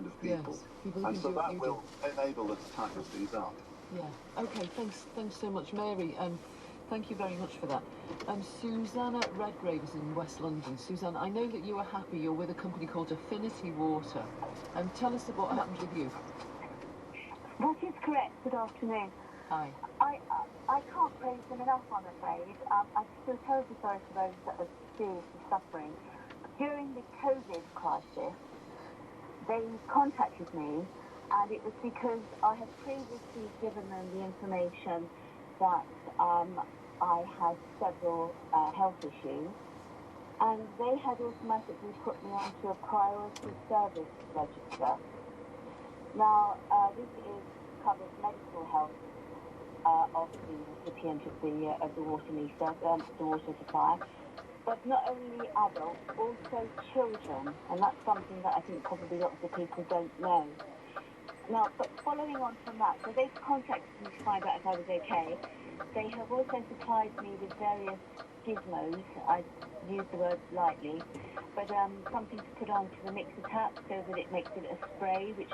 kind of people. Yes, people who and can so do what that you will enable us to tackle these up. Yeah. Okay. Thanks so much, Mary. Thank you very much for that. Susanna Redgrave is in West London. Susanna, I know that you are happy. You're with a company called Affinity Water. Tell us what happened with you. That is correct. Good afternoon. Hi. I can't praise them enough, I'm afraid. I feel terribly sorry for those that are seriously suffering. During the COVID crisis, they contacted me, and it was because I had previously given them the information that I had several health issues, and they had automatically put me onto a priority service register. Now, this covers medical health of the recipient of the water meter, the water supply, but not only adults, also children, and that's something that I think probably lots of people don't know. Now, but following on from that, so they contacted me to find out if I was okay. They have also supplied me with various gizmos. I use the word lightly, but something to put onto the mixer tap so that it makes it a spray, which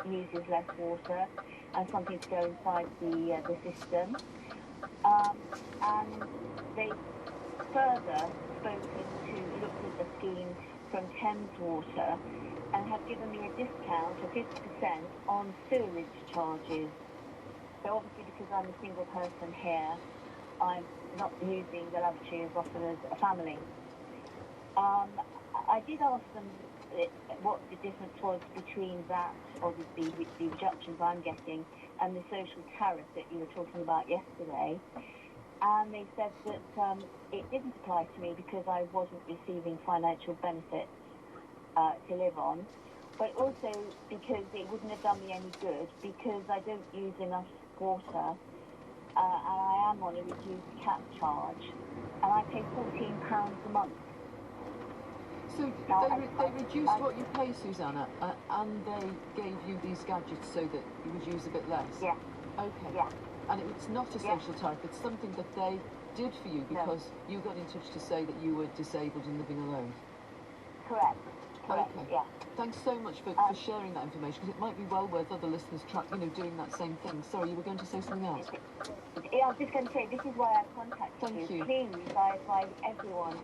uses less water, and something to go inside the system. And they've further looked at the scheme from Thames Water and have given me a discount of 50% on sewerage charges. So obviously, because I'm a single person here, I'm not using the lavatory as often as a family. I did ask them what the difference was between that, or the reductions I'm getting, and the social tariff that you were talking about yesterday. And they said that it didn't apply to me because I wasn't receiving financial benefit to live on, but also because it wouldn't have done me any good because I don't use enough water, and I am on a reduced cap charge, and I pay £14 a month. So they reduced what you pay, Susanna, and they gave you these gadgets so that you would use a bit less? Yeah. Okay. Yeah. And it's not a social tariff, it's something that they did for you because you got in touch to say that you were disabled and living alone? Correct. Okay. Yeah. Thanks so much for sharing that information, because it might be well worth other listeners doing that same thing. Sorry, you were going to say something else? Yeah, I was just going to say, this is why I contacted Thank you. Please, I advise everyone,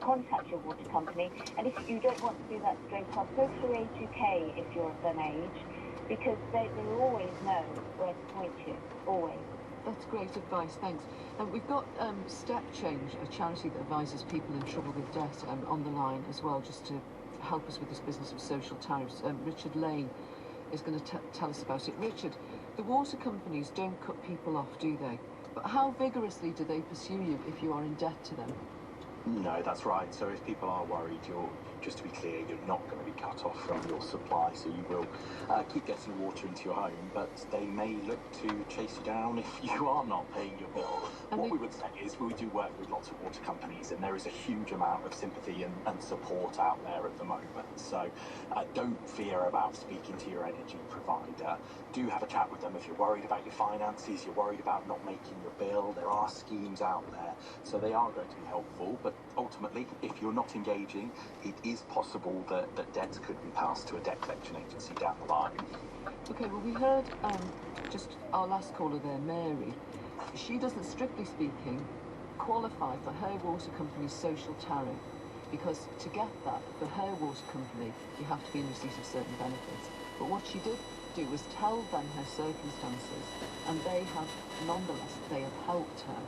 contact your water company, and if you don't want to do that straight up, go through A2K if you're of an age, because they will always know where to point you, always. That's great advice, thanks. We've got Step Change, a charity that advises people in trouble with debt, on the line as well, just to help us with this business of social tariffs. Richard Lane is going to tell us about it. Richard, the water companies don't cut people off, do they? But how vigorously do they pursue you if you are in debt to them? No, that's right. So if people are worried, just to be clear, you're not going to be cut off from your supply, so you will keep getting water into your home, but they may look to chase you down if you are not paying your bill. What we would say is we do work with lots of water companies, and there is a huge amount of sympathy and support out there at the moment. So don't fear about speaking to your energy provider. Do have a chat with them if you're worried about your finances, you're worried about not making your bill. There are schemes out there, so they are going to be helpful, but ultimately, if you're not engaging, it is possible that debts could be passed to a debt collection agency down the line. Okay, well, we heard just our last caller there, Mary. She doesn't, strictly speaking, qualify for her water company's social tariff, because to get that, for her water company, you have to be in receipt of certain benefits. But what she did do was tell them her circumstances, and they have, nonetheless, they have helped her.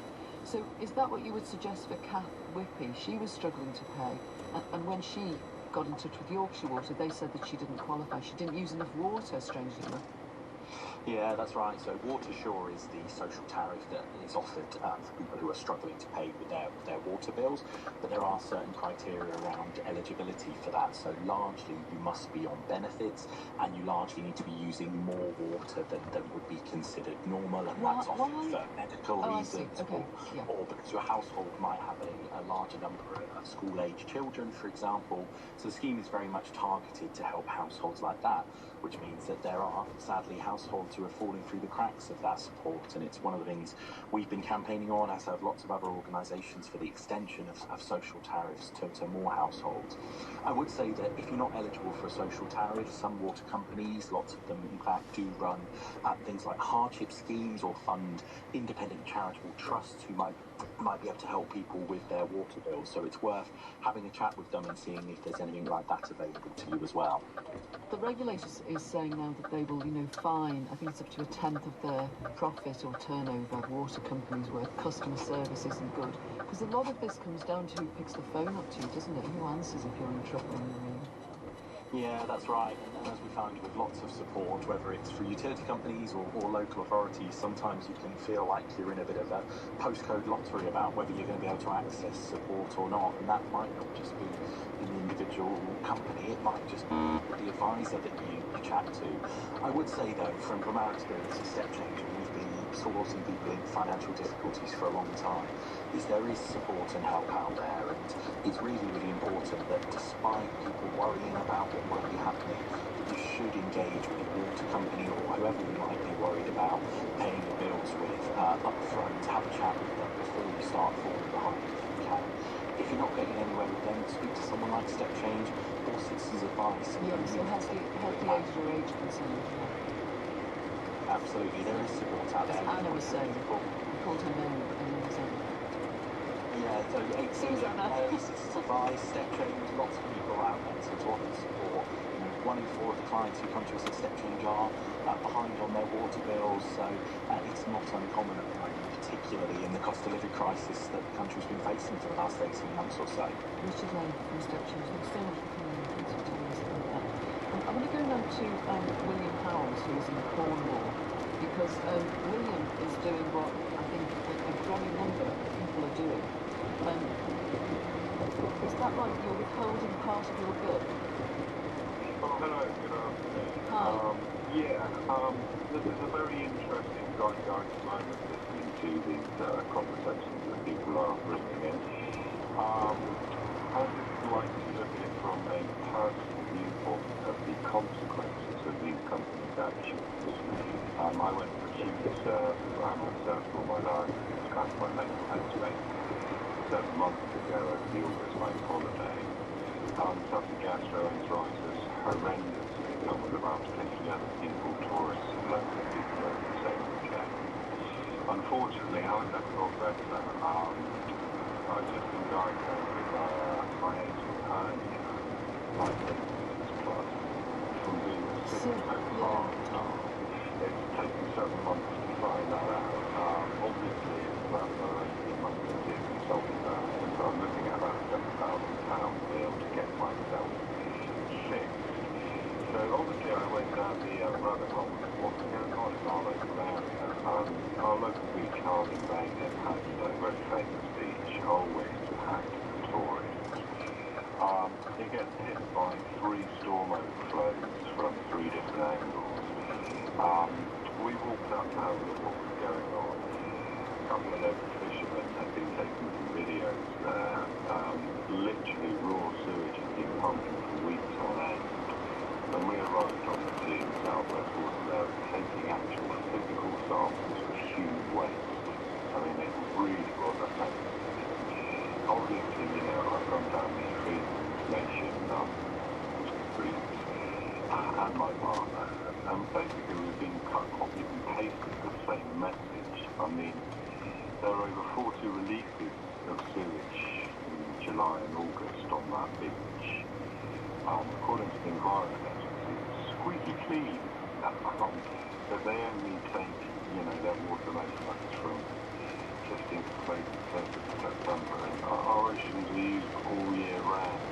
So is that what you would suggest for Kath Whippy? She was struggling to pay, and when she got in touch with Yorkshire Water, they said that she didn't qualify. She didn't use enough water, strangely enough. Yeah, that's right. So WaterSure is the social tariff that is offered for people who are struggling to pay with their water bills, but there are certain criteria around eligibility for that. So largely you must be on benefits, and you largely need to be using more water than would be considered normal, and that's often for medical reasons, or because your household might have a larger number of school-age children, for example. So the scheme is very much targeted to help households like that, which means that there are, sadly, households who are falling through the cracks of that support, and it's one of the things we've been campaigning on, as have lots of other organisations, for the extension of social tariffs to more households. I would say that if you're not eligible for a social tariff, some water companies, lots of them in fact, do run things like hardship schemes or fund independent charitable trusts who might be able to help people with their water bills. So it's worth having a chat with them and seeing if there's anything like that available to you as well. The regulator is saying now that they will, fine, I think it's up to 1/10 of their profit or turnover, water companies where customer service isn't good. Because a lot of this comes down to who picks the phone up to you, doesn't it? Who answers if you're in trouble in the room? Yeah, that's right. And as we found with lots of support, whether it's through utility companies or local authorities, sometimes you can feel like you're in a bit of a postcode lottery about whether you're going to be able to access support or not. And that might not just be an individual company, it might just be the advisor that you chat to. I would say, though, from our experience at Step Change, and we've been supporting people in financial difficulties for a long time, is there is support and help out there. And it's really, really important that despite people worrying about what might be happening, that you should engage with a water company or whoever you might be worried about paying your bills with upfront. Have a chat with them before you start falling behind if you can. If you're not getting anywhere with them, speak to someone like Step Change or Citizens Advice. Yeah, so have the age or age concerned. Absolutely, there is support out there. Anna was saying, we called her Mary, and then was Anna. Yeah, so 18 Susanna. Citizens Advice, Step Change, lots of people out there to offer support. 1 in 4 of the clients who come to us at Step Change are behind on their water bills, so it's not uncommon at the moment, particularly in the cost of living crisis that the country's been facing for the last 18 months or so. Richard Lane from Step Change, thanks so much for coming in. Thanks for telling us about that. I want to go now to William Howells, who's in Cornwall, because William is doing what I think a growing number of people are doing. Is that right? You're withholding part of your bill? Oh, hello, good afternoon. Hi. This is a very interesting zeitgeist moment listening to these conversations that people are bringing in. I just like to look at it from a personal viewpoint of the consequences of these companies' actions. I went for a huge myself all my life. It's kind of my mental headspace. 7 months ago over the August bank holiday, suffered gastroenteritis horrendously. I was about 50 other people, tourists and local people over the same weekend. Unfortunately, I never got better. I've just been diagnosed with my atrial hernia, 5 centimeters plus, from being sick so far. It's taken 7 months to find that out. Obviously, it's about another 18 months to get consulted that, and so I'm looking at about £7,000 bill to get myself fixed. So obviously I went down the rabbit hole of what's going on in our local area. Our local beach, Harding Bay, has a very famous beach, always packed with tourists. It gets hit by 3 storm overflows from 3 different angles. We walked up and had a look at what was going on. A couple of local fishermen had been taking some videos there. Literally raw sewage had been pumping for weeks on end. When we arrived on the scene, Southwest Water there taking actual physical samples for human waste. I mean, it really was amazing. Obviously, I've gone down the information route and my partner. And basically, we've been copied and pasted the same message. I mean, there are over 40 releases of sewage in July and August on that beach. According to the Environment Agency, it's squeaky clean. But they only take, their water measurements from 15th of May to 30th of September. And our oceans are used all year round.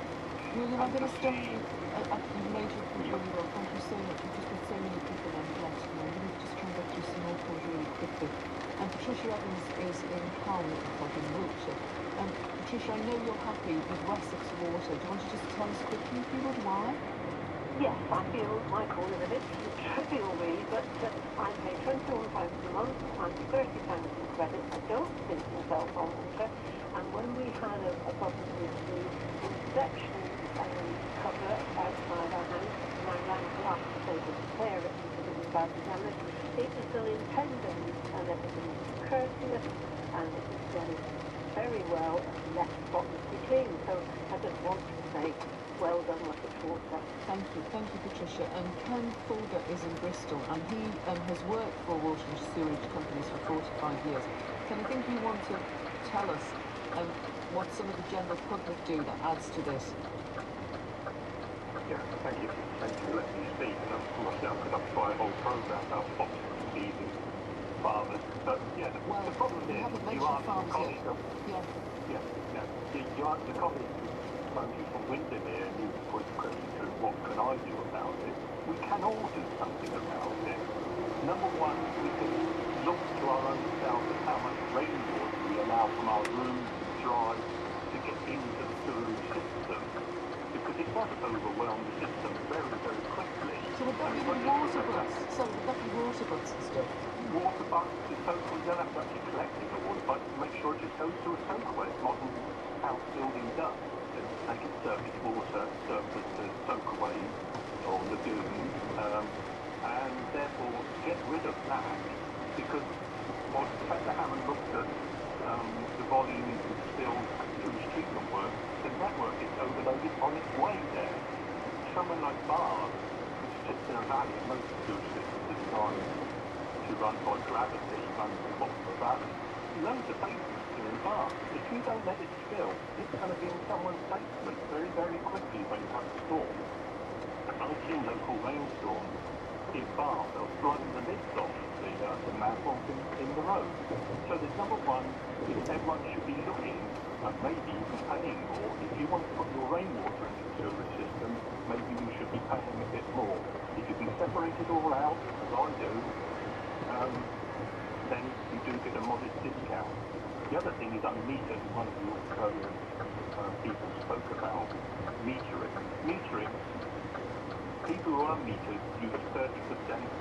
William, I'm going to stop you. You've made your point really well. Thank you so much. We've just got so many people on the left. I'm going to just try and get through some more calls really quickly. And Patricia Evans is in Carnarvon in Wiltshire. Patricia, I know you're happy with Wessex Water. Do you want to just tell us quickly, if you would, why? Yes, I feel my call is a bit trivial really, but I pay £21 a month and £30 in credit. I don't think myself on water. And when we had a problem with the inspection cover outside our house, and I rang up to say that repair it because it was about it. And it is unintended, and everything is courteous, and it is done very well and left spotlessly clean. So I just want to say, well done, Wessex Water. Thank you, Patricia. And Ken Fulger is in Bristol, and he has worked for water and sewage companies for 45 years. Ken, I think you want to tell us what some of the general public do that adds to this. Yeah, thank you. Thank you for letting me speak. And of course, I could have tried a whole program about phosphorus feeding farmers. But yeah, the problem is, haven't you mentioned asked farmers the colleague, yet. you asked the colleague who's you from Windermere, and you put the question to what can I do about it? We can all do something about it. Number one, we can look to our own selves at how much rainwater we allow from our roofs and drives to get into the sewage system, because it does overwhelm the system very, very quickly. So would that be water butts? Sorry, would that be water butts and stuff? Water butts, the soakaway, you don't have to actually collect it in a water butt to make sure it just goes to a soakaway. Modern house building does. They can surface water, surface the soakaway or lagoon, and therefore get rid of that, because what Professor Hammond looked at the volume of spilled sewage treatment work, the network is overloaded on its way there. Somewhere like Bath, which sits in a valley, and most sewage systems are designed to run by gravity, run to the bottom of the valley. Loads of basements are in Bath. If you don't let it spill, it's going to be in someone's basement very, very quickly when you have a storm. I've seen local rainstorms in Bath that have blown the lids off the manholes in the road. So there's number one, everyone should be looking, and maybe even paying more. If you want to put your rainwater into the sewerage system, maybe you should be paying a bit more. If you can separate it all out, as I do, then you do get a modest discount. The other thing is unmetered. One of your people spoke about metering. Metering, people who are metered use 30%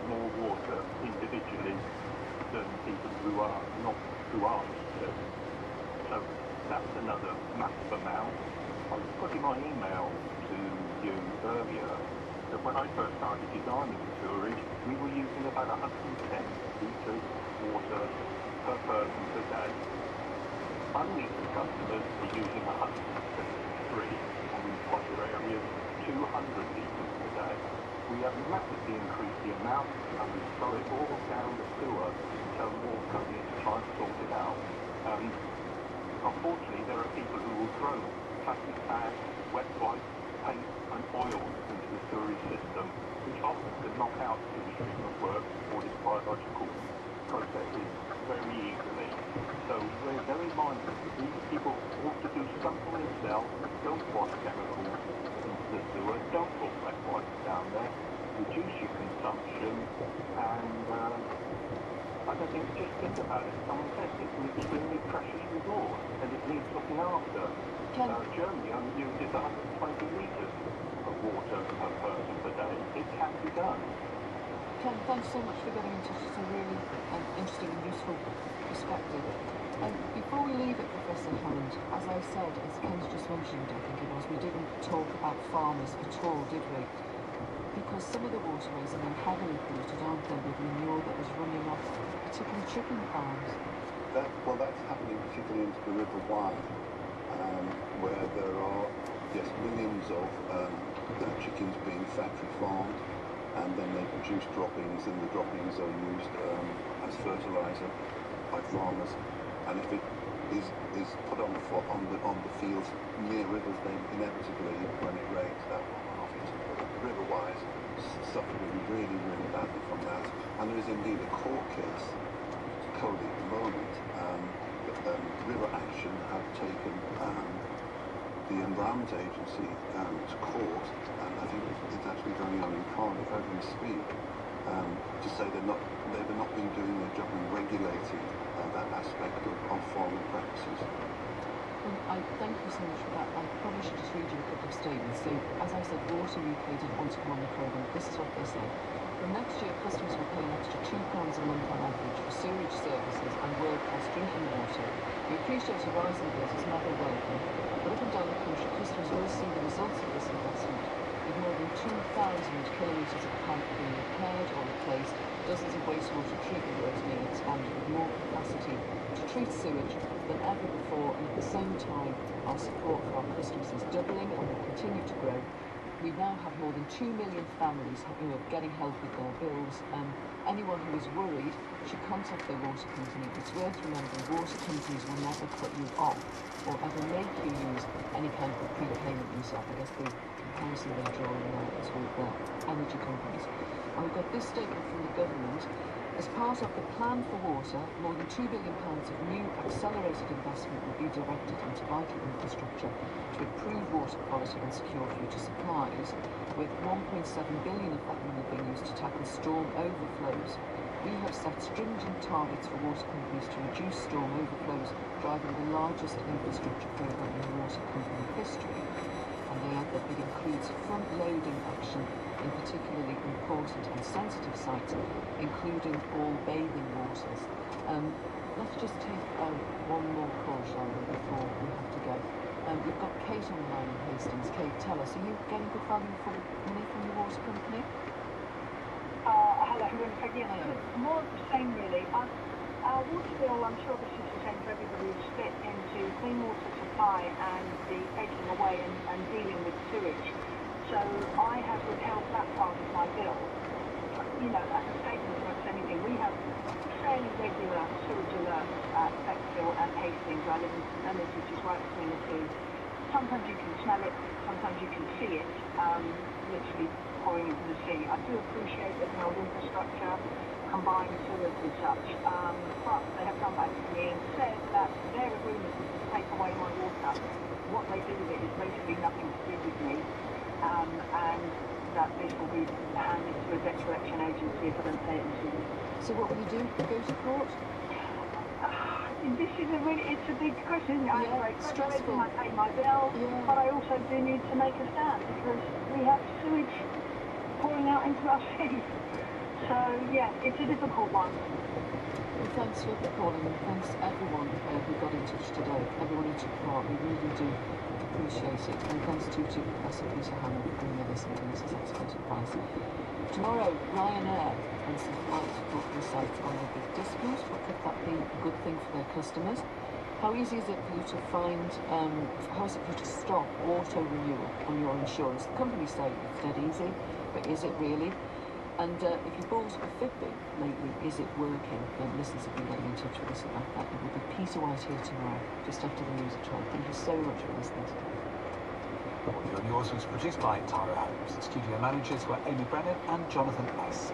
more water individually than people who are not, who are metered. So that's another massive amount. I was putting my email to you earlier that when I first started designing the sewerage, we were using about 110 litres water per person per day. Unmetered customers are using 173, and in other areas 200 litres per day. We have massively increased the amount, and we throw it all down the sewer until more companies try and sort it out. Unfortunately, there are people who will throw plastic bags, wet wipes, paint and oil into the sewerage system, which often can knock out sewage treatment work or its biological processes very easily. So we're very mindful that these people want to do something themselves. Don't wash chemicals into the sewer, don't put wet wipes down there, reduce your consumption, and I don't think, just think about it. Someone said it's an extremely precious resource and it needs looking after. Germany only uses 120 litres of water per person per day. It can be done. Ken, thanks so much for getting in touch. It's a really interesting and useful perspective. Before we leave it, Professor Hammond, as I said, as Ken's just mentioned, I think it was, we didn't talk about farmers at all, did we? Because some of the waterways are now heavily polluted, aren't they, with manure that was running off, particularly chicken farms? Well, that's happening particularly into the River Wye, where there are, yes, millions of chickens being factory farmed, and then they produce droppings, and the droppings are used as fertilizer by farmers. And if it is put on the fields near rivers, then inevitably, when it rains, that will run off into the river. The River Wye is suffering really, really badly from that. And there is indeed a court case currently at the moment. River Action have taken the Environment Agency to court, and I think it's actually going on in Cardiff as we speak, to say they've not been doing their job in regulating that aspect of farming practices. Well, I thank you so much for that. I probably should just read you a couple of statements. So, as I said, Water UK didn't want to come on the programme. This is what they say. From next year, customers will pay an extra £2 a month on average for sewage services and world-class drinking water. We appreciate a rise in bills is never welcome, but up and down the country, customers will see the results of this investment, with more than 2,000 kilometres of pipe being repaired or replaced, Dozens of wastewater treatment works being expanded with more capacity to treat sewage than ever before, and at the same time, our support for our customers is doubling and will continue to grow. We now have more than 2 million families who are getting help with their bills. Anyone who is worried should contact their water company. It's worth remembering water companies will never cut you off or ever make you use any kind of a prepayment yourself. I guess the comparison they're drawing there is with energy companies. And we've got this statement from the government. As part of the plan for water, more than £2 billion of new accelerated investment will be directed into vital infrastructure to improve water quality and secure future supplies, with £1.7 billion of that money being used to tackle storm overflows. We have set stringent targets for water companies to reduce storm overflows, driving the largest infrastructure programme in water company history. And they add that it includes front-loading action in particularly important and sensitive sites, including all bathing waters. Let's just take one more call, shall we, before we have to go. We've got Kate on the line in Hastings. Kate, tell us, are you getting good value for money from your water company? Hello, yes, more of the same really. Our water bill, I'm sure this is the same for everybody, is split into clean water supply and the taking away and dealing with sewage. So I have withheld that part of my bill. You know, as a statement as much as anything, we have fairly regular sewage alerts at Bexhill and Hastings. I live in St Leonard's, which is right between the two. Sometimes you can smell it, sometimes you can see it, literally pouring into the sea. I do appreciate that the old infrastructure, combined sewage and such, but they have come back to me and said that their agreement is to take away my water. What they do with it is basically nothing to do with me. And that this will be handed to a debt collection agency if I don't pay it in full. So what will you do? Go to court? This is it's a big question. I have a stressful. I pay my bill, but I also do need to make a stand because we have sewage pouring out into our sea. So yeah, it's a difficult one. Well, thanks for calling, and thanks to everyone who got in touch today. Everyone who took part, we really do appreciate it. And thanks to Professor Peter Hammond for bringing this into Mrs. Expert Advice. Tomorrow, Ryanair and some flights will decide on their big dispute. What could that be a good thing for their customers? How easy is it for you to find, how is it for you to stop auto-renewal on your insurance? The companies say it's dead easy, but is it really? And if your balls are Fitbit lately, is it working? Listeners have been getting in touch with us about that. It will be Peter White here tomorrow, just after the news at 12. Thank you so much for listening today. Audio on Yours was produced by Tara Holmes. Studio managers were Amy Brennan and Jonathan S.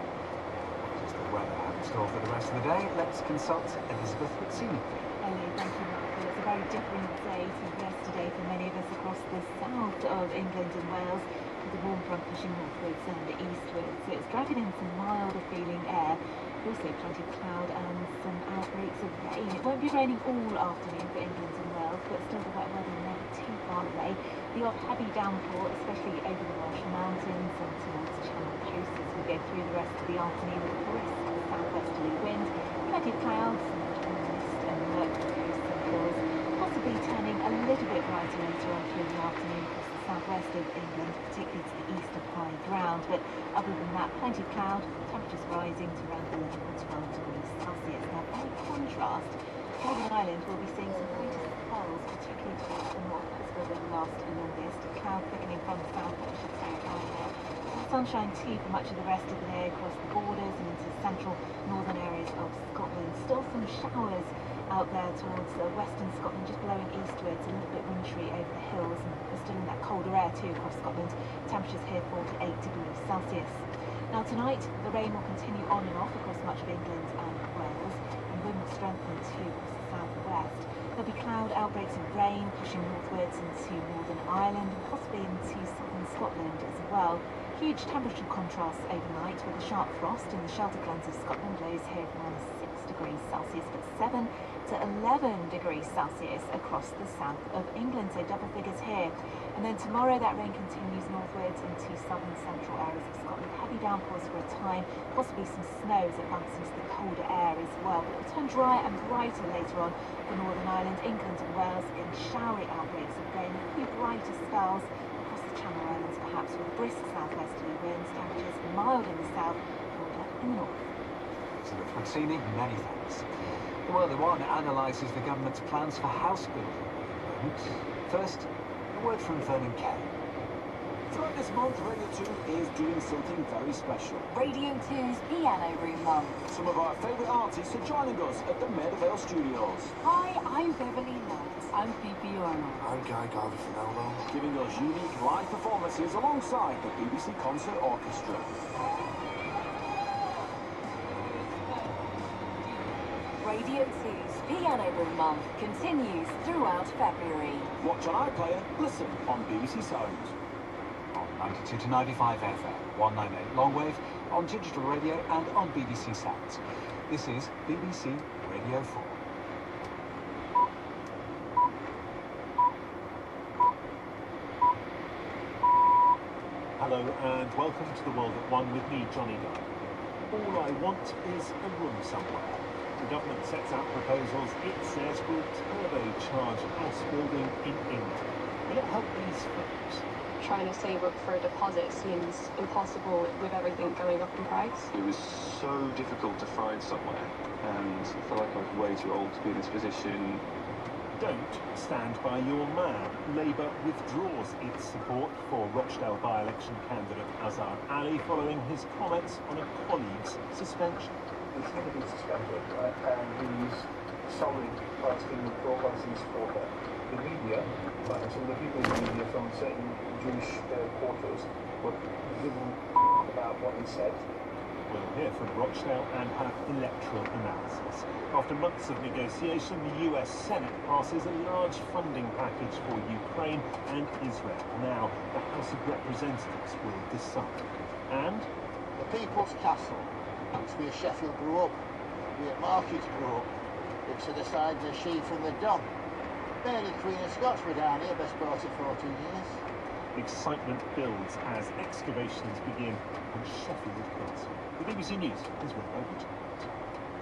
Just the weather in store for the rest of the day. Let's consult Elizabeth Fitzini. Ellie, thank you, Michael. It's a very different day to yesterday for many of us across the south of England and Wales, with the warm front pushing northwards and eastwards. So it's dragging in some milder feeling air, also plenty of cloud and some outbreaks of rain. It won't be raining all afternoon for England and Wales, but still the wet weather never too far away. The odd heavy downpour, especially over the Welsh Mountains and towards Channel Coast as we go through the rest of the afternoon with a brisk southwesterly wind, plenty of clouds and mist and murk coasts and hills, possibly turning a little bit brighter later on through the afternoon across the southwest of England, particularly to the east of high ground. But other than that, plenty of cloud, temperatures rising to around 11 or 12 degrees Celsius. Now, by contrast, Northern Ireland will be seeing some brighter spells, particularly towards the north. That's where they'll last longest. Cloud thickening from the south, I should say, down there. Sunshine too for much of the rest of the day across the borders and into central northern areas of Scotland. Still some showers out there towards western Scotland, just blowing eastwards, a little bit wintry over the hills, and we're still in that colder air too across Scotland. Temperatures here 4 to 8 degrees Celsius. Now tonight, the rain will continue on and off across much of England and Wales, and wind will strengthen too across the southwest. There'll be cloud outbreaks of rain pushing northwards into Northern Ireland and possibly into southern Scotland as well. Huge temperature contrasts overnight with a sharp frost in the sheltered glens of Scotland. Lows here from -6 degrees Celsius, but 7 to 11 degrees Celsius across the south of England, so double figures here. And then tomorrow that rain continues northwards into southern central areas of Scotland. Heavy downpours for a time, possibly some snow as it bumps into the colder air as well. But it will turn dry and brighter later on for Northern Ireland, England and Wales. Again, showery outbreaks of rain, a few brighter spells across the Channel Islands, perhaps with brisk southwesterly winds. Temperatures mild in the south, colder in the north. Elizabeth Mazzini, many thanks. The World at One analyses the government's plans for house building. First, a word from Vernon Kay. Throughout this month, Radio 2 is doing something very special. Radio 2's Piano Room Month. Some of our favourite artists are joining us at the Maida Vale Studios. Hi, I'm Beverly Knight. I'm Phoebe Arnold. I'm Guy Garvey-Finaldo. Giving us unique live performances alongside the BBC Concert Orchestra. Radio 2's Piano Room Month continues throughout February. Watch on iPlayer, listen on BBC Sound. On 92 to 95 FM, 198 longwave, on digital radio and on BBC Sounds. This is BBC Radio 4. Hello and welcome to The World at One with me, Johnny Guy. All I want is a room somewhere. The government sets out proposals it says will turbocharge house building in England. Will it help these firms? Trying to save up for a deposit seems impossible with everything going up in price. It was so difficult to find somewhere, and I feel like I was way too old to be in this position. Don't stand by your man. Labour withdraws its support for Rochdale by-election candidate Azhar Ali following his comments on a colleague's suspension. He's never been suspended, right? And he's solely Palestinian pro-Palestinian supporter. The media, like some of the people in the media from certain Jewish quarters, were given about what he said. We'll hear from Rochdale and have electoral analysis. After months of negotiation, the US Senate passes a large funding package for Ukraine and Israel. Now, the House of Representatives will decide. And the People's Castle, it's where Sheffield grew up, where Markets grew up. It's to the side of the She from the Don. Mary Queen of Scots were down here, best part of 14 years. Excitement builds as excavations begin on Sheffield Castle. The BBC News is with Robert.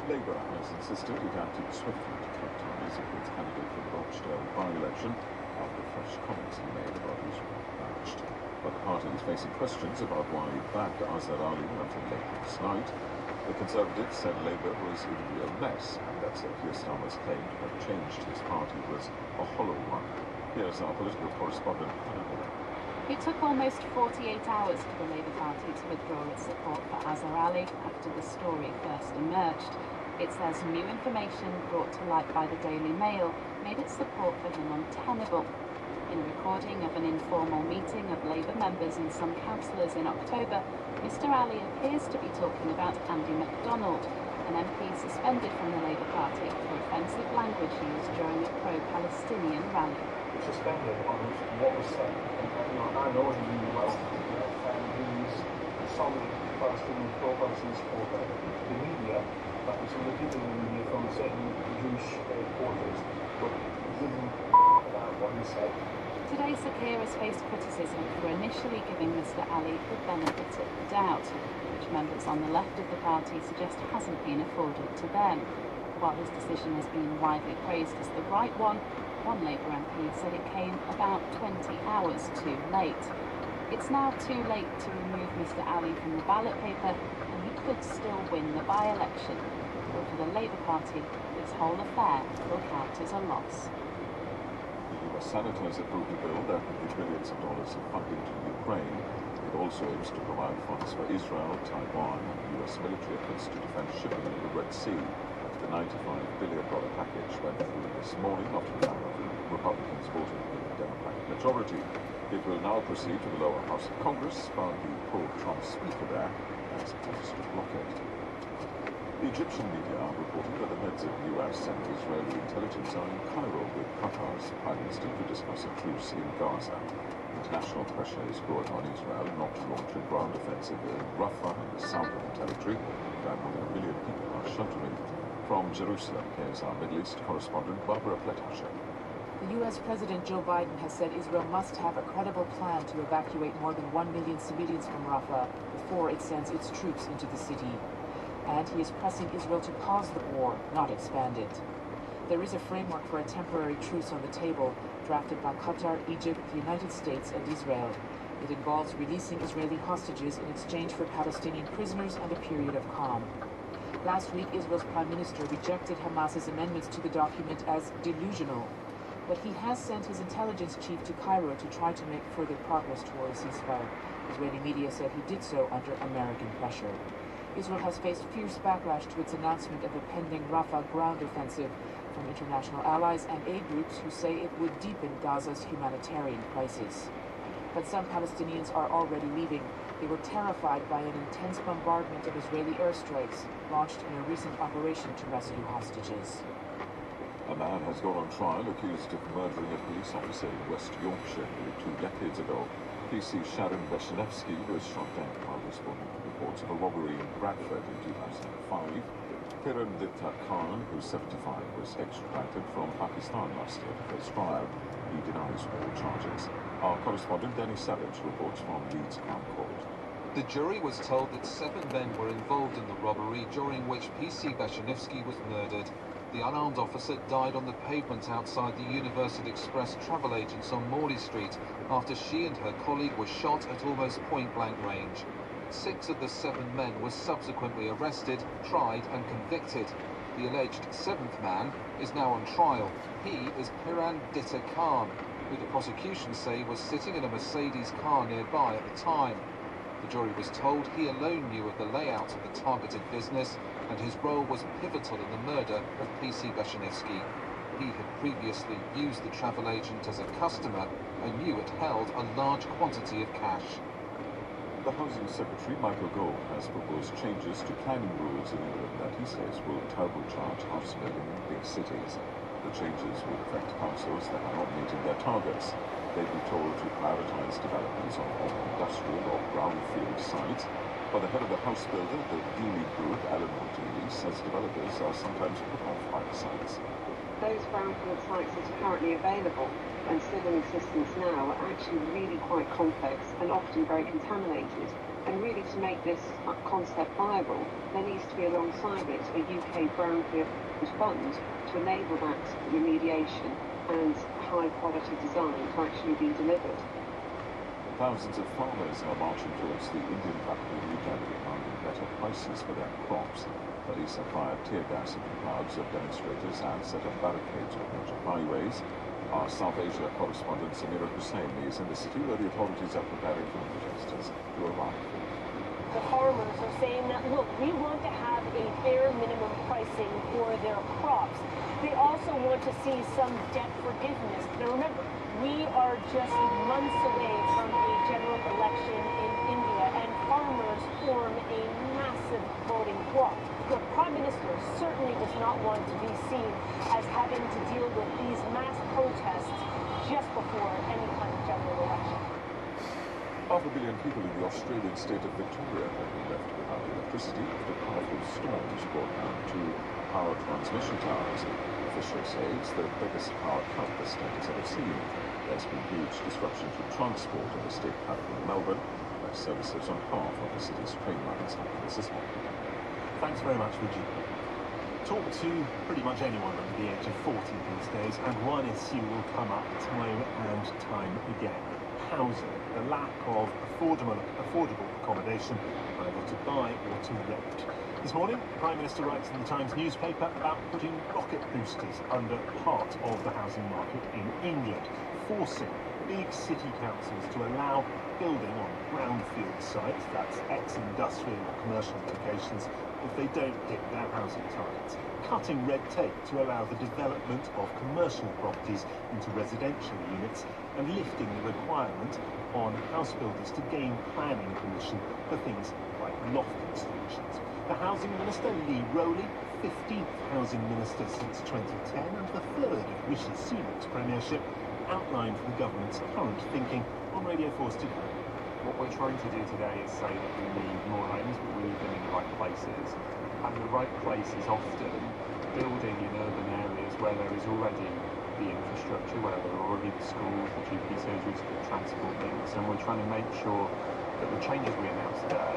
Labour has insisted it acted swiftly to cut ties with its candidate for the Rochdale by-election after fresh comments he made about Israel vanished. But the party is facing questions about why it backed Azhar Ali until late last night. The Conservatives said Labour was in a real mess, and that Sir Keir Starmer's claim to have changed his party was a hollow one. Here's our political correspondent, Hannah Miller. It took almost 48 hours for the Labour Party to withdraw its support for Azhar Ali after the story first emerged. It says new information brought to light by the Daily Mail made its support for him untenable. In a recording of an informal meeting of Labour members and some councillors in October, Mr Ali appears to be talking about Andy MacDonald, an MP suspended from the Labour Party for offensive language used during a pro-Palestinian rally. Suspended on what was said. I know him really well, and he's a solid Palestinian pro-Palestinian supporter. The media, like some of the people in the media from certain Jewish quarters, were given about what he said. Today, Sir Keir has faced criticism for initially giving Mr Ali the benefit of the doubt, which members on the left of the party suggest hasn't been afforded to them. While his decision has been widely praised as the right one Labour MP said it came about 20 hours too late. It's now too late to remove Mr Ali from the ballot paper, and he could still win the by-election. But for the Labour Party, this whole affair will count as a loss. The US Senate has approved a bill that will give billions of dollars of funding to Ukraine. It also aims to provide funds for Israel, Taiwan, and US military efforts to defend shipping in the Red Sea. The $95 billion package went through this morning after the Republicans voted with a Democratic majority. It will now proceed to the lower house of Congress, while the pro-Trump speaker there has attempts to block it. The Egyptian media are reporting that the heads of US and Israeli intelligence are in Cairo with Qatar's Prime Minister to discuss a truce in Gaza. International pressure is growing on Israel not to launch a ground offensive in Rafah in the southern territory, where more than 1 million people are sheltering. From Jerusalem, here's our Middle East correspondent, Barbara Pletasher. The U.S. President Joe Biden has said Israel must have a credible plan to evacuate more than 1 million civilians from Rafah before it sends its troops into the city. And he is pressing Israel to pause the war, not expand it. There is a framework for a temporary truce on the table, drafted by Qatar, Egypt, the United States, and Israel. It involves releasing Israeli hostages in exchange for Palestinian prisoners and a period of calm. Last week, Israel's Prime Minister rejected Hamas's amendments to the document as delusional. But he has sent his intelligence chief to Cairo to try to make further progress towards a ceasefire. Israeli media said he did so under American pressure. Israel has faced fierce backlash to its announcement of a pending Rafah ground offensive from international allies and aid groups who say it would deepen Gaza's humanitarian crisis. But some Palestinians are already leaving. They were terrified by an intense bombardment of Israeli airstrikes launched in a recent operation to rescue hostages. A man has gone on trial accused of murdering a police officer in West Yorkshire nearly 2 decades ago. PC Sharon Beshanevsky was shot down while responding to reports of a robbery in Bradford in 2005. Kiran Dipta Khan, who's 75, was extradited from Pakistan last year to face trial. He denies all charges. Our correspondent Danny Savage reports from Leeds Crown Court. The jury was told that 7 men were involved in the robbery, during which PC Beshanevsky was murdered. The unarmed officer died on the pavement outside the Universal Express travel agents on Morley Street after she and her colleague were shot at almost point-blank range. 6 of the 7 men were subsequently arrested, tried and convicted. The alleged 7th man is now on trial. He is Kiran Dipta Khan, who the prosecution say was sitting in a Mercedes car nearby at the time. The jury was told he alone knew of the layout of the targeted business, and his role was pivotal in the murder of PC Beshanevsky. He had previously used the travel agent as a customer and knew it held a large quantity of cash. The Housing Secretary, Michael Gove, has proposed changes to planning rules in England that he says will turbocharge house building in big cities. The changes will affect councils that are not meeting their targets. They'd be told to prioritise developments on industrial or brownfield sites. But the head of the house builder, the Dealey Group, Alan Daly, says developers are sometimes put off by the sites. Those brownfield sites that are currently available and still in existence now are actually really quite complex and often very contaminated. And really, to make this concept viable, there needs to be alongside it a UK brownfield fund to enable that remediation and high-quality design to actually be delivered. Thousands of farmers are marching towards the Indian capital New Delhi, demanding better prices for their crops. Police have fired tear gas into crowds of demonstrators and set up barricades on major highways. Our South Asia correspondent Samira Hussain is in the city where the authorities are preparing for the protesters to arrive. The farmers are saying that, look, we want to have a fair minimum pricing for their crops. They also want to see some debt forgiveness. Now remember, we are just months away from a general election in India, and farmers form a massive voting bloc. The Prime Minister certainly does not want to be seen as having to deal with these mass protests just before any kind of general election. 500 million people in the Australian state of Victoria have been left without electricity after powerful storms brought down 2 power transmission towers. Officials say it's the biggest power cut the state has ever seen. There's been huge disruption to transport in the state capital, Melbourne, where services on half of the city's train lines have been suspended. Thanks very much, Reggie. Talk to pretty much anyone under the age of 40 these days, and one issue will come up time and time again. Housing, the lack of affordable accommodation, either to buy or to rent. This morning, the Prime Minister writes in the Times newspaper about putting rocket boosters under part of the housing market in England, forcing big city councils to allow building on brownfield sites, that's ex-industrial or commercial locations, if they don't hit their housing targets, cutting red tape to allow the development of commercial properties into residential units, and lifting the requirement on house builders to gain planning permission for things like loft installations. The Housing Minister, Lee Rowley, 15th Housing Minister since 2010 and the 3rd of Rishi Sunak's premiership, outlined the government's current thinking on Radio 4's Today. What we're trying to do today is say that we need more homes, but we need them in the right places. And the right place is often building in urban areas where there is already the infrastructure, where there are already the schools, the GP surgeries, the transport links, and we're trying to make sure that the changes we announce today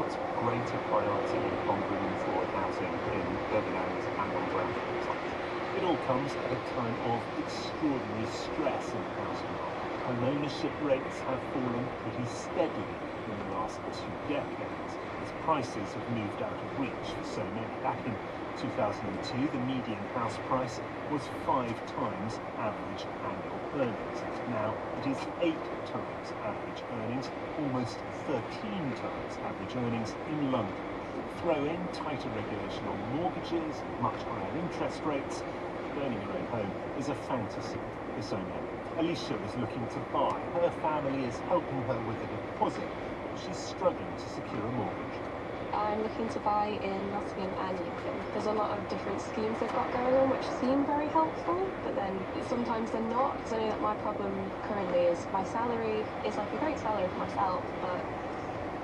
puts greater priority on bringing forward housing in urban areas and on brownfield sites. It all comes at a time of extraordinary stress in the housing market. Home ownership rates have fallen pretty steadily in the last 2 decades as prices have moved out of reach for so many. Back in 2002, the median house price was 5 times average annual earnings. Now it is 8 times average earnings, almost 13 times average earnings in London. Throw in tighter regulation on mortgages, much higher interest rates. Owning your own home is a fantasy for so many. Alicia is looking to buy. Her family is helping her with a deposit, but she's struggling to secure a mortgage. I'm looking to buy in Nottingham and Lincoln. There's a lot of different schemes they've got going on which seem very helpful, but then sometimes they're not. Because I know that my problem currently is my salary is like a great salary for myself, but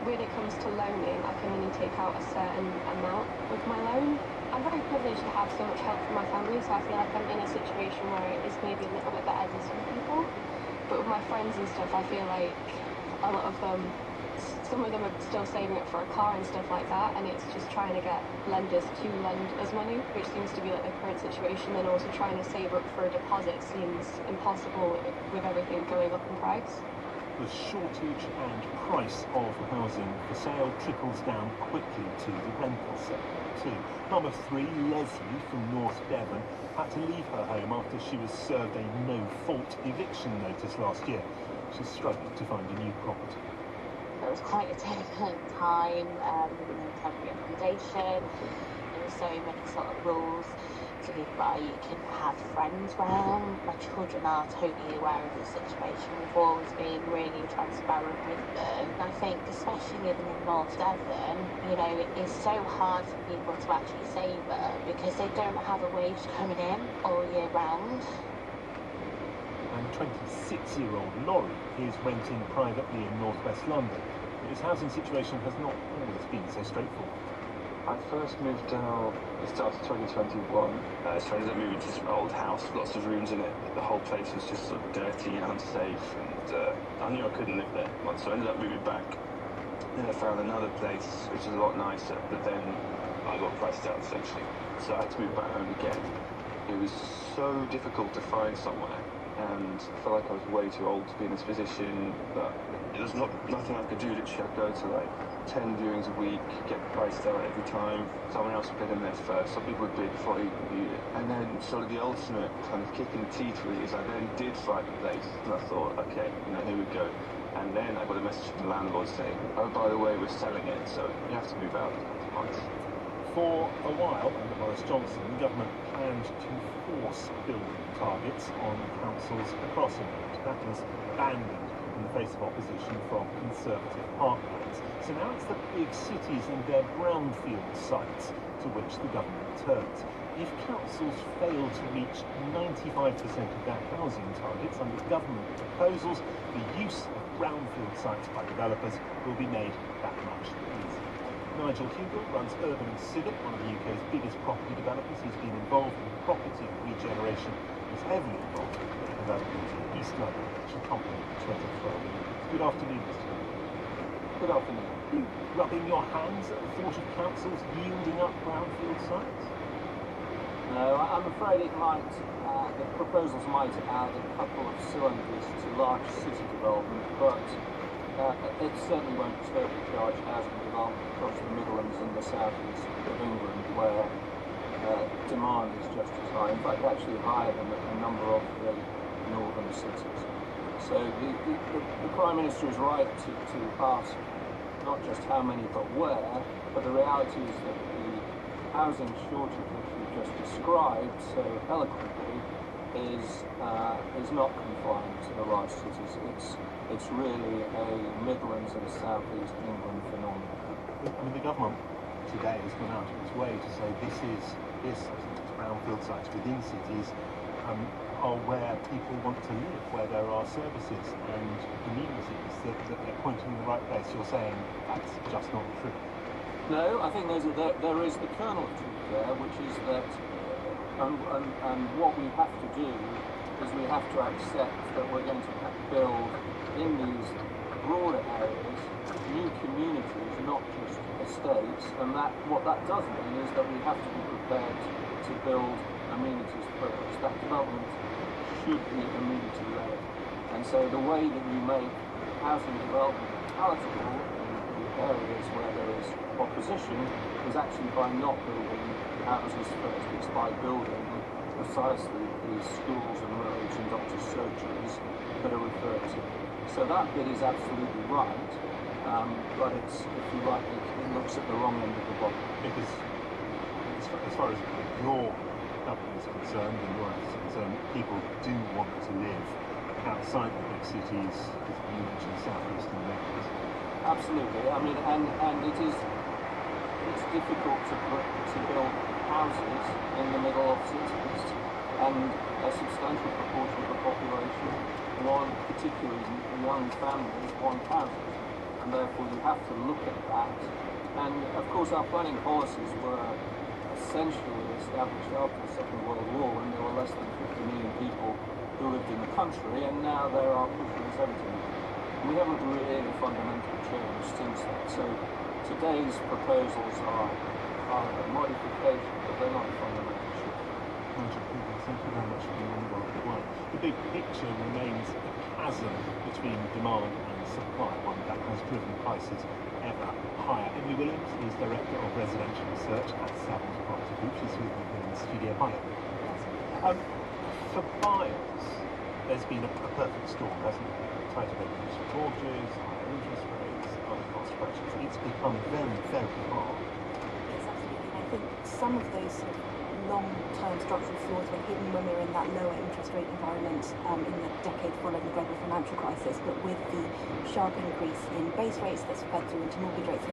when it comes to loaning, I can only take out a certain amount of my loan. I'm very privileged to have so much help from my family, so I feel like I'm in a situation where it is maybe a little bit better than some people. But with my friends and stuff, I feel like a lot of them, some of them are still saving up for a car and stuff like that, and it's just trying to get lenders to lend us money, which seems to be like the current situation. Then also trying to save up for a deposit seems impossible with everything going up in price. The shortage and price of housing for sale trickles down quickly to the rental sector too. Mum of 3, Leslie from North Devon, had to leave her home after she was served a no-fault eviction notice last year. She's struggling to find a new property. It was quite a difficult time, temporary accommodation. There were so many sort of rules to live by. You can have friends round. My children are totally aware of the situation. We've always been really transparent with them. And I think, especially living in North Devon, you know, it is so hard for people to actually save up because they don't have a wage coming in all year round. And 26-year-old Laurie is renting privately in northwest London, but his housing situation has not always been so straightforward. I first moved out at the start of 2021. So I ended up moving to an old house, lots of rooms in it. The whole place was just sort of dirty and unsafe, and I knew I couldn't live there. So I ended up moving back. Then I found another place which is a lot nicer, but then I got priced out essentially. So I had to move back home again. It was so difficult to find somewhere, and I felt like I was way too old to be in this position. But there's nothing I could do. Literally, I'd go to like 10 viewings a week, get priced out every time. Someone else would bid in there first. Some people would bid before I even viewed it. And then sort of the ultimate kind of kick in the teeth really is I then did find a place, and I thought, okay, you know, here we go. And then I got a message from the landlord saying, oh, by the way, we're selling it, so you have to move out in a couple of months. For a while, under Boris Johnson, the government planned to force building targets on councils across England. That was abandoned in the face of opposition from Conservative parklands. So now it's the big cities and their brownfield sites to which the government turns. If councils fail to reach 95% of their housing targets under government proposals, the use of brownfield sites by developers will be made that much easier. Nigel Hugill runs Urban and Civic, one of the UK's biggest property developers. He's been involved in property regeneration, is heavily involved in the development in East London, which accompanied 2012. Good afternoon, Mr. Hugill. Good afternoon. You rubbing your hands at the thought of councils yielding up brownfield sites? No, I'm afraid it might, the proposals might add a couple of cylinders to large city development, but it certainly won't turbocharge housing development across the Midlands and the southeast of England, where demand is just as high, in fact actually higher than a number of the northern cities. So the Prime Minister is right to ask not just how many but where, but the reality is that the housing shortage which you just described so eloquently is not confined to the large cities. It's really a Midlands and South East England phenomenon. I mean, the government today has gone out of its way to say this brownfield sites within cities are where people want to live, where there are services and amenities that they're pointing in the right place. You're saying that's just not true. No, I think there is the kernel of truth there, which is that, and what we have to do is we have to accept that we're going to build in these broader areas new communities, not just estates, and what that does mean is that we have to be prepared to build amenities first. That development should be amenity-led, and so the way that you make housing development palatable in the areas where there is opposition is actually by not building houses first, it's by building precisely these schools and roads and doctors' surgeries that are referred to. So that bit is absolutely right, but it's, if you like, it looks at the wrong end of the bottle. Because as far as your company is concerned and your office is concerned, people do want to live outside the big cities, as you mentioned, southeast and Midlands. Absolutely. I mean, and it's difficult to build houses in the middle of cities, and a substantial proportion of the population want, particularly young families, want houses, and therefore you have to look at that. And of course our planning policies were essentially established after the Second World War, when there were less than 50 million people who lived in the country, and now there are pushing 70 million. We haven't really fundamentally changed since that. So today's proposals are a modification, but they're not a fundamental shift. Thank you very much for being on the World at One. The big picture remains a chasm between demand and supply, one that has driven prices ever higher. Emily Williams is Director of Residential Research at Savills Property Group. She's with me here in the studio. Hi. For buyers, there's been a perfect storm, hasn't there? Tighter regulation mortgages, higher interest rates, other cost pressures. It's become very, very hard. Yes, absolutely. And I think some of those sort of long-term structural flaws were hidden when we were in that lower interest rate environment in the decade following the global financial crisis. But with the sharp increase in base rates that's fed through into mortgage rates,